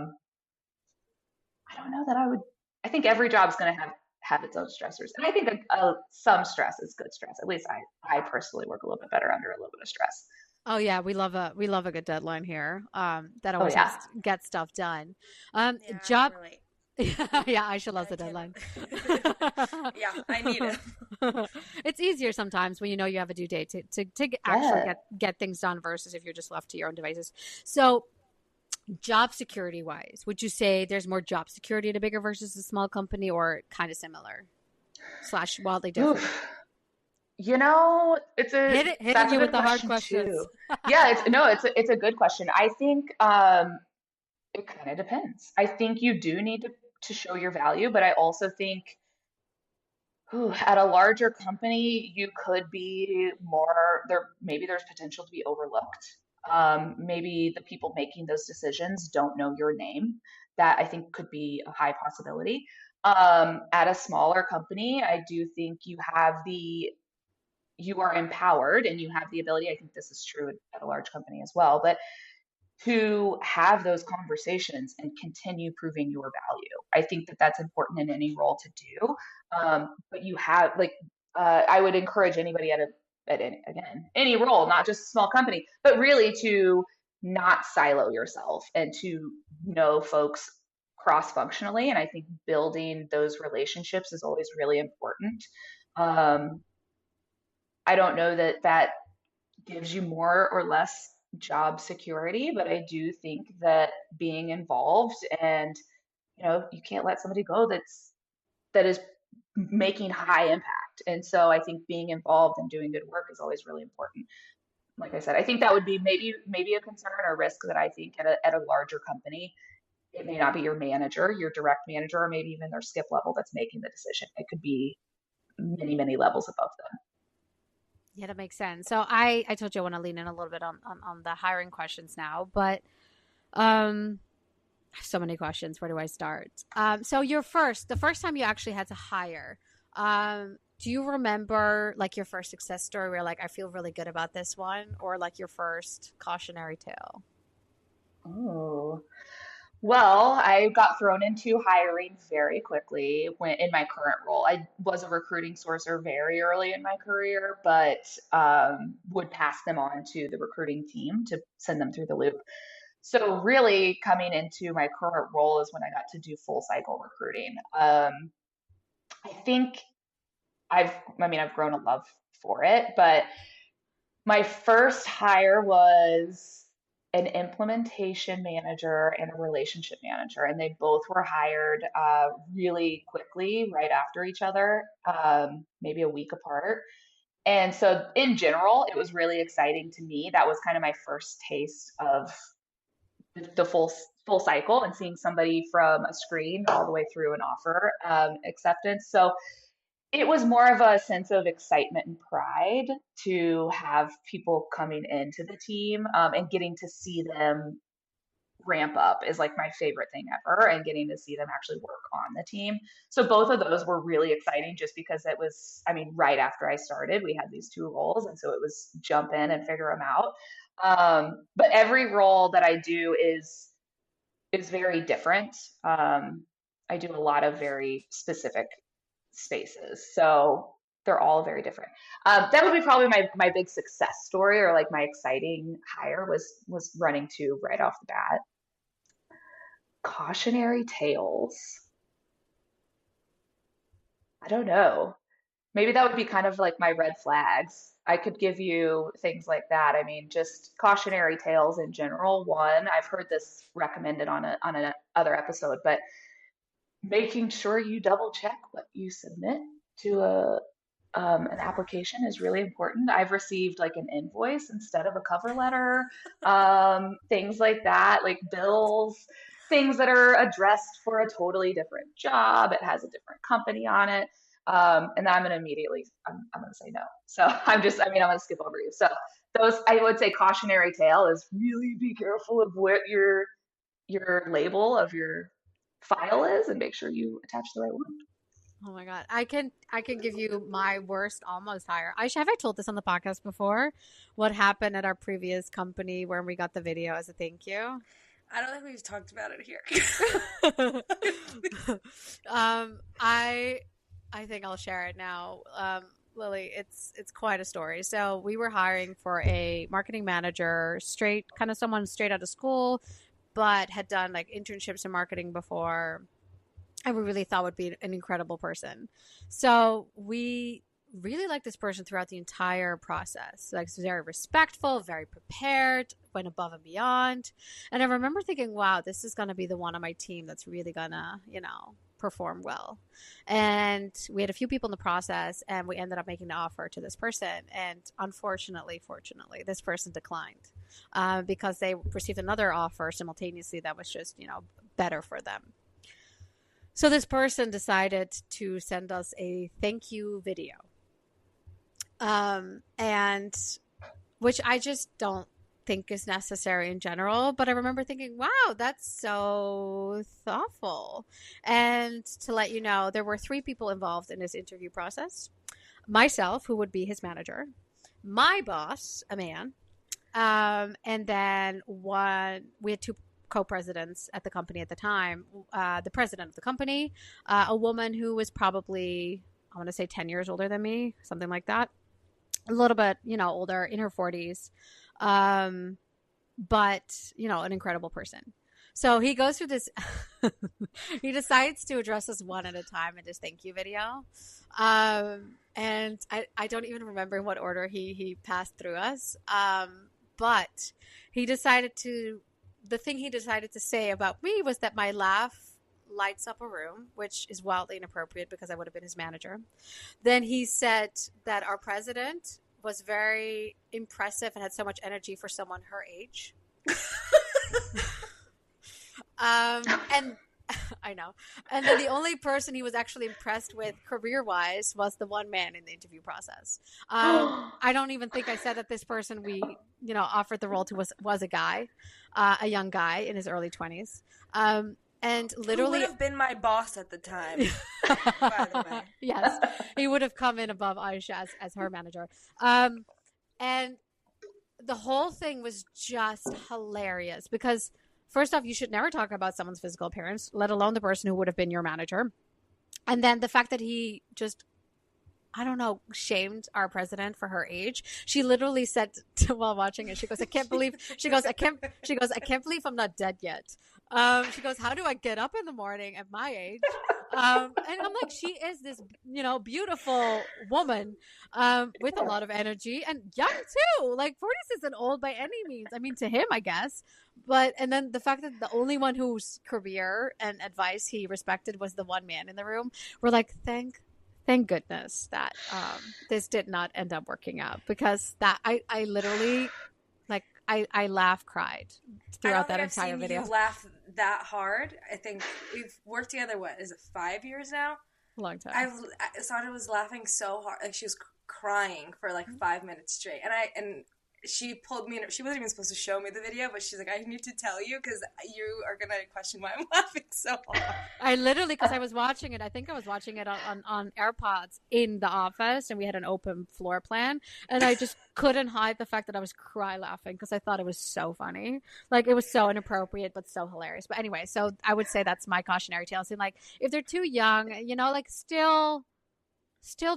C: don't know that I would. I think every job's going to have its own stressors, and I think some stress is good stress. At least I personally work a little bit better under a little bit of stress.
A: Oh yeah, we love a good deadline here. That
C: Oh
A: always helps
C: yeah.
A: get stuff done.
B: Yeah, I can
A: Job.
B: relate.
A: Yeah, Aisha loves
B: I
A: a
B: can.
A: deadline.
B: Yeah, I need it.
A: It's easier sometimes when you know you have a due date to actually
C: Yeah.
A: get things done versus if you're just left to your own devices. So, job security wise, would you say there's more job security at a bigger versus a small company, or kind of similar slash wildly different?
C: Oof. That's
A: Hitting
C: a
A: you with
C: good
A: the hard
C: question
A: questions.
C: too. Yeah, it's a good question. I think it kind of depends. I think you do need to show your value, but I also think, at a larger company, you could be more there. Maybe there's potential to be overlooked. Maybe the people making those decisions don't know your name. That, I think, could be a high possibility. At a smaller company, I do think you are empowered, and you have the ability. I think this is true at a large company as well, but to have those conversations and continue proving your value. I think that that's important in any role to do. But you have, like, I would encourage anybody at any role, not just a small company, but really to not silo yourself, and to know folks cross functionally. And I think building those relationships is always really important. Um, I don't know that that gives you more or less job security, but I do think that being involved, and you can't let somebody go that is making high impact. And so I think being involved and doing good work is always really important. Like I said, I think that would be maybe a concern or risk that I think at a larger company, it may not be your manager, your direct manager, or maybe even their skip level that's making the decision. It could be many, many levels above them.
A: Yeah, that makes sense. So I told you I want to lean in a little bit on the hiring questions now, but um I have so many questions. Where do I start? So the first time you actually had to hire, do you remember like your first success story where like I feel really good about this one, or like your first cautionary tale?
C: Oh. Well, I got thrown into hiring very quickly when in my current role. I was a recruiting sourcer very early in my career, but would pass them on to the recruiting team to send them through the loop. So really coming into my current role is when I got to do full cycle recruiting. I think I've grown a love for it, but my first hire was an implementation manager and a relationship manager, and they both were hired really quickly, right after each other, maybe a week apart. And so, in general, it was really exciting to me. That was kind of my first taste of the full cycle and seeing somebody from a screen all the way through an offer acceptance. So it was more of a sense of excitement and pride to have people coming into the team and getting to see them ramp up is like my favorite thing ever, and getting to see them actually work on the team. So both of those were really exciting just because it was, I mean, right after I started, we had these two roles. And so it was jump in and figure them out. But every role that I do is very different. I do a lot of very specific spaces. So they're all very different. That would be probably my big success story, or like my exciting hire was running to right off the bat. Cautionary tales. I don't know. Maybe that would be kind of like my red flags. I could give you things like that. I mean, just cautionary tales in general. One, I've heard this recommended on an other episode, but making sure you double check what you submit to an application is really important. I've received like an invoice instead of a cover letter, things like that, like bills, things that are addressed for a totally different job. It has a different company on it. And I'm gonna immediately, I'm gonna say no. So I'm gonna skip over you. So those, I would say cautionary tale is really be careful of what your label of your file is and make sure you attach the right one.
A: Oh my God. I can give you my worst almost hire. Have I told this on the podcast before? What happened at our previous company where we got the video as a thank you?
B: I don't think we've talked about it here.
A: I think I'll share it now. Lily, it's quite a story. So we were hiring for a marketing manager, someone straight out of school, but had done like internships in marketing before, and we really thought would be an incredible person. So we really liked this person throughout the entire process. Like, very respectful, very prepared, went above and beyond. And I remember thinking, wow, this is going to be the one on my team that's really going to, perform well. And we had a few people in the process, and we ended up making the offer to this person. And fortunately, this person declined because they received another offer simultaneously that was just, better for them. So this person decided to send us a thank you video. And which I just don't think is necessary in general, but I remember thinking, wow, that's so thoughtful. And to let you know, there were 3 people involved in this interview process. Myself, who would be his manager, my boss, a man, and then we had 2 co-presidents at the company at the time, the president of the company, a woman who was probably, I want to say 10 years older than me, something like that. A little bit, older, in her 40s. But, an incredible person. So he goes through this, he decides to address us one at a time in this thank you video. And I don't even remember in what order he passed through us. But the thing he decided to say about me was that my laugh lights up a room, which is wildly inappropriate because I would have been his manager. Then he said that our president was very impressive and had so much energy for someone her age. And I know. And then the only person he was actually impressed with career-wise was the one man in the interview process. I don't even think I said that this person we, offered the role to was a guy, a young guy in his early 20s. And literally,
B: who would have been my boss at the time, by the way.
A: Yes, he would have come in above Aisha as her manager. And the whole thing was just hilarious because first off, you should never talk about someone's physical appearance, let alone the person who would have been your manager. And then the fact that he just, I don't know, shamed our president for her age. She literally said while watching it, she goes, I can't believe I'm not dead yet. She goes, how do I get up in the morning at my age? And I'm like, she is this, beautiful woman, with a lot of energy and young too. Like 40s isn't old by any means. I mean, to him, I guess. But, and then the fact that the only one whose career and advice he respected was the one man in the room. We're like, thank goodness that this did not end up working out, because that I literally, like, I cried throughout that entire video.
B: You laugh that hard. I think we've worked together. What is it? 5 years now.
A: Long time.
B: Sana was laughing so hard, like she was crying for like 5 minutes straight, and she pulled me in. She wasn't even supposed to show me the video, but she's like, I need to tell you because you are going to question why I'm laughing so hard.
A: I literally, because I was watching it, I think I was watching it on AirPods in the office, and we had an open floor plan, and I just couldn't hide the fact that I was cry laughing because I thought it was so funny. Like, it was so inappropriate, but so hilarious. But anyway, so I would say that's my cautionary tale. So, like, if they're too young, like, still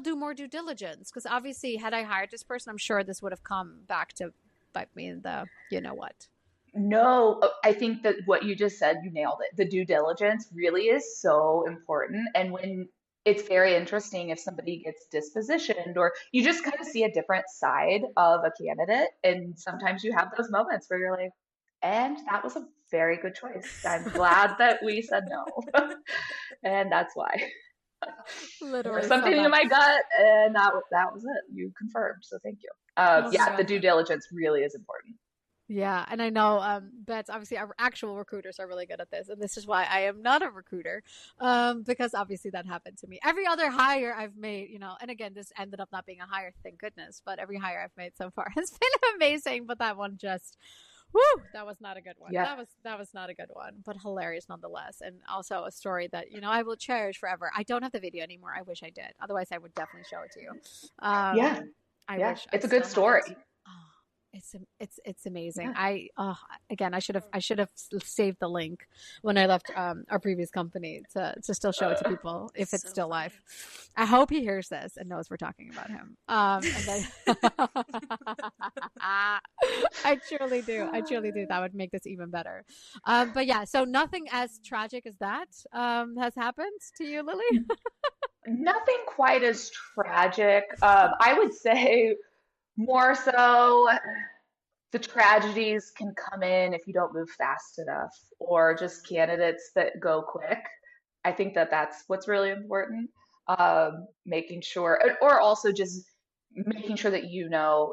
A: do more due diligence, because obviously had I hired this person, I'm sure this would have come back to bite me in the what.
C: No, I think that what you just said, you nailed it. The due diligence really is so important. And when it's very interesting if somebody gets dispositioned, or you just kind of see a different side of a candidate. And sometimes you have those moments where you're like, and that was a very good choice. I'm glad that we said no. And that's why.
A: Literally
C: something in my gut, and that was it. You confirmed, so thank you. The due diligence really is important.
A: Yeah, and I know, Bets, obviously our actual recruiters are really good at this, and this is why I am not a recruiter, because obviously that happened to me. Every other hire I've made, and again, this ended up not being a hire, thank goodness, but every hire I've made so far has been amazing, but that one just... Woo! That was not a good one.
C: Yeah.
A: That was not a good one, but hilarious nonetheless. And also a story that, I will cherish forever. I don't have the video anymore. I wish I did. Otherwise, I would definitely show it to you. I wish
C: it's a good story.
A: It's amazing.
C: Yeah.
A: I should have saved the link when I left our previous company to still show it to people if it's still live. I hope he hears this and knows we're talking about him. And then I truly do. That would make this even better. But yeah, so nothing as tragic as that has happened to you, Lily?
C: Nothing quite as tragic. I would say more so the tragedies can come in if you don't move fast enough, or just candidates that go quick. I think that that's what's really important. Making sure, or also just making sure that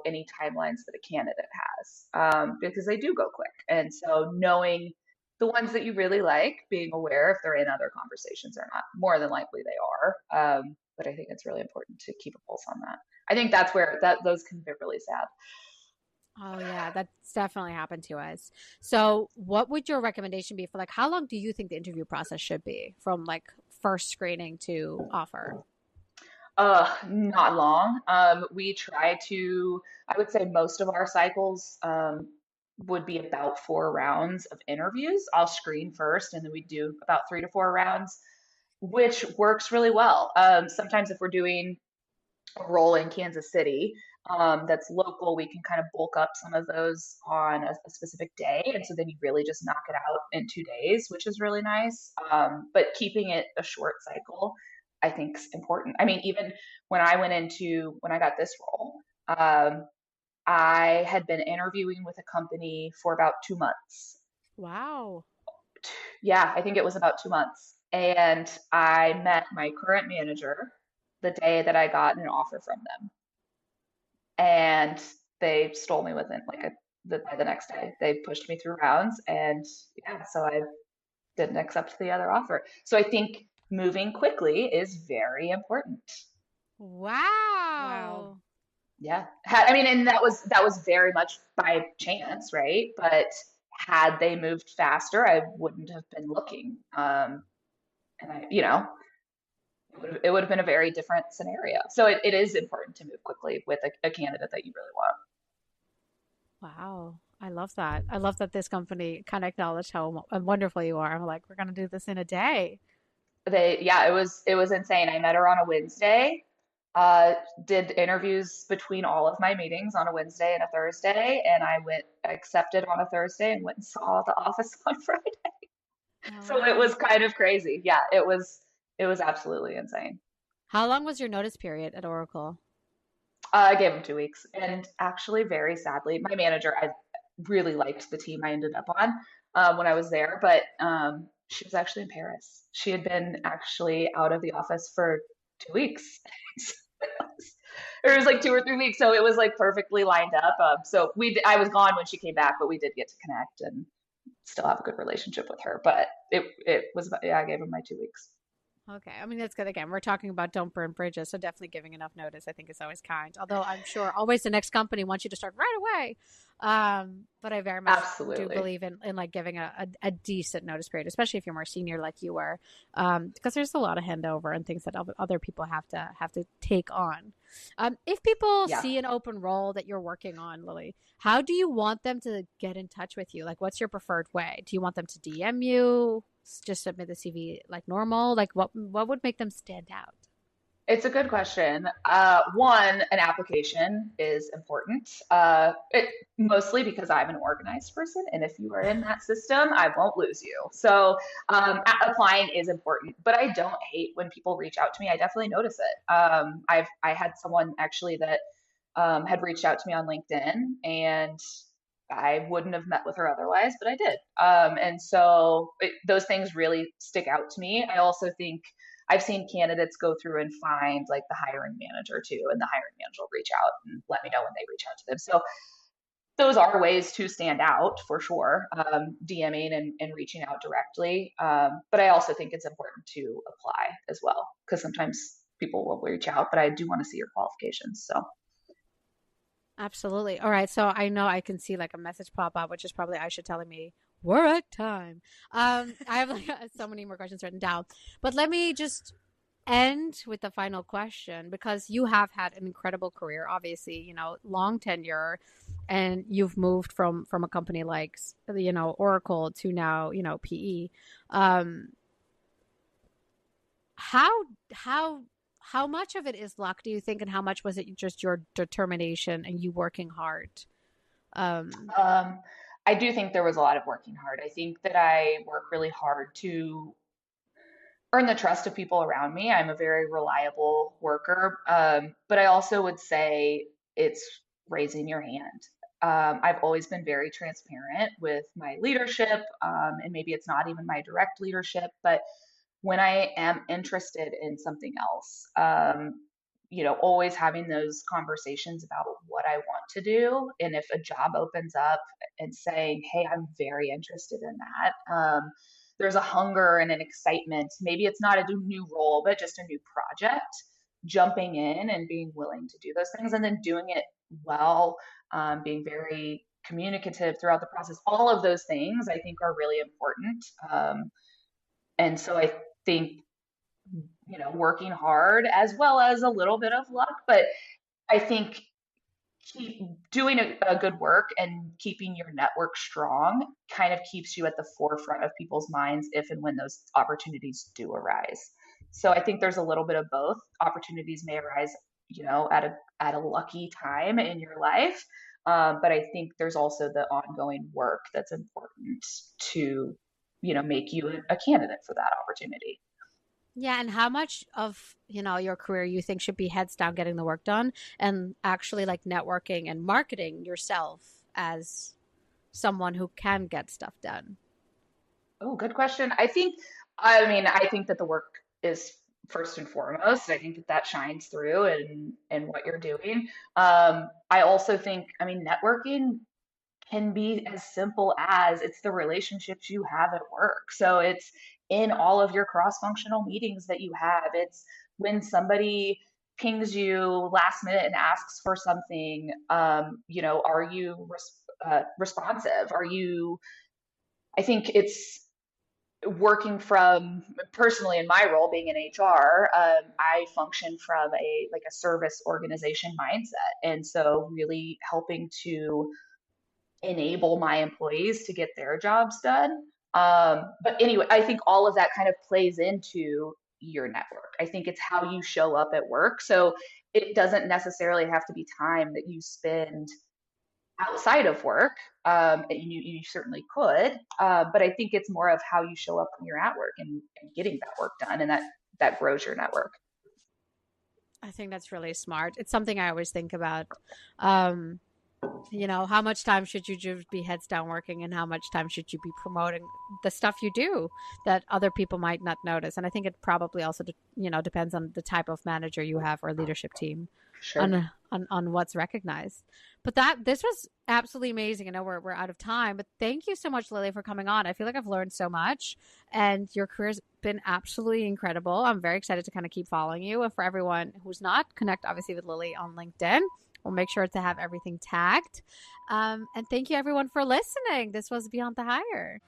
C: any timelines that a candidate has, because they do go quick. And so knowing the ones that you really like, being aware if they're in other conversations or not. More than likely they are. But I think it's really important to keep a pulse on that. I think that's where those can be really sad.
A: Oh yeah, that's definitely happened to us. So what would your recommendation be for, like, how long do you think the interview process should be from, like, first screening to offer?
C: Not long. We try to, I would say most of our cycles would be about 4 rounds of interviews. I'll screen first, and then we do about 3 to 4 rounds, which works really well. Sometimes if we're doing a role in Kansas City that's local, we can kind of bulk up some of those on a specific day. And so then you really just knock it out in 2 days, which is really nice. But keeping it a short cycle, I think, is important. I mean, even when I got this role, I had been interviewing with a company for about 2 months.
A: Wow.
C: Yeah, I think it was about 2 months. And I met my current manager the day that I got an offer from them. And they stole me within by the next day. They pushed me through rounds, and yeah, so I didn't accept the other offer. So I think moving quickly is very important.
A: Wow.
C: Yeah. And that was very much by chance, right? But had they moved faster, I wouldn't have been looking. It would have been a very different scenario. So it is important to move quickly with a candidate that you really want.
A: Wow. I love that. I love that this company kind of acknowledged how wonderful you are. I'm like, we're gonna do this in a day.
C: Yeah, it was insane. I met her on a Wednesday, uh, did interviews between all of my meetings on a Wednesday and a Thursday, and I went accepted on a Thursday and went and saw the office on Friday.
A: All
C: So it was
A: right.
C: kind of crazy. Yeah, it was absolutely insane.
A: How long was your notice period at Oracle?
C: I gave him 2 weeks, and actually, very sadly, my manager, I really liked the team I ended up on when I was there, but she was actually in Paris. She had been actually out of the office for 2 weeks. It was like 2 or 3 weeks, so it was like perfectly lined up. So I was gone when she came back, but we did get to connect and still have a good relationship with her. But it was, yeah, I gave him my 2 weeks.
A: Okay. I mean, that's good. Again, we're talking about don't burn bridges. So definitely giving enough notice, I think, is always kind. Although I'm sure always the next company wants you to start right away. But I very much do
C: Absolutely.
A: believe in like giving a decent notice period, especially if you're more senior like you were, because there's a lot of handover and things that other people have to take on. If people
C: Yeah.
A: see an open role that you're working on, Lily, how do you want them to get in touch with you? Like, what's your preferred way? Do you want them to DM you? Just submit the CV like normal? Like, what would make them stand out?
C: It's a good question. One, an application is important. Mostly because I'm an organized person, and if you are in that system, I won't lose you. So applying is important, but I don't hate when people reach out to me. I definitely notice it. I had someone actually that had reached out to me on LinkedIn, and I wouldn't have met with her otherwise, but I did. And so those things really stick out to me. I also think I've seen candidates go through and find like the hiring manager too, and the hiring manager will reach out and let me know when they reach out to them. So those are ways to stand out for sure, DMing and reaching out directly. But I also think it's important to apply as well because sometimes people will reach out, but I do want to see your qualifications. So
A: Absolutely. All right. So I know I can see like a message pop up, which is probably Aisha telling me we're at time. I have like so many more questions written down, but let me just end with the final question because you have had an incredible career, obviously, long tenure, and you've moved from a company like Oracle to now PE. Um, how how how much of it is luck, do you think, and how much was it just your determination and you working hard? Um,
C: um, I do think there was a lot of working hard. I think that I work really hard to earn the trust of people around me. I'm a very reliable worker, but I also would say it's raising your hand. I've always been very transparent with my leadership, and maybe it's not even my direct leadership, but when I am interested in something else, always having those conversations about what I want to do. And if a job opens up and saying, hey, I'm very interested in that, there's a hunger and an excitement. Maybe it's not a new role, but just a new project, jumping in and being willing to do those things and then doing it well, being very communicative throughout the process. All of those things I think are really important. And so I think, working hard as well as a little bit of luck, but I think keep doing a good work and keeping your network strong kind of keeps you at the forefront of people's minds if and when those opportunities do arise. So I think there's a little bit of both. Opportunities may arise, at a lucky time in your life, but I think there's also the ongoing work that's important to, make you a candidate for that opportunity.
A: yeah, and how much of your career you think should be heads down getting the work done and actually like networking and marketing yourself as someone who can get stuff done?
C: Oh, good question. I think that the work is first and foremost. I think that that shines through in what you're doing. I also think, networking can be as simple as it's the relationships you have at work. So it's in all of your cross-functional meetings that you have. It's when somebody pings you last minute and asks for something, are you responsive? I think it's working from personally in my role being in HR, I function from a service organization mindset, and so really helping to enable my employees to get their jobs done. But anyway, I think all of that kind of plays into your network. I think it's how you show up at work. So it doesn't necessarily have to be time that you spend outside of work. And you certainly could, but I think it's more of how you show up when you're at work and getting that work done, and that grows your network.
A: I think that's really smart. It's something I always think about. Um, how much time should you just be heads down working, and how much time should you be promoting the stuff you do that other people might not notice? And I think it probably also, depends on the type of manager you have or leadership team
C: Sure.
A: on what's recognized. But this was absolutely amazing. I know we're out of time, but thank you so much, Lily, for coming on. I feel like I've learned so much, and your career's been absolutely incredible. I'm very excited to kind of keep following you. And for everyone who's not, connect obviously with Lily on LinkedIn. We'll make sure to have everything tagged. And thank you everyone for listening. This was Beyond the Hire.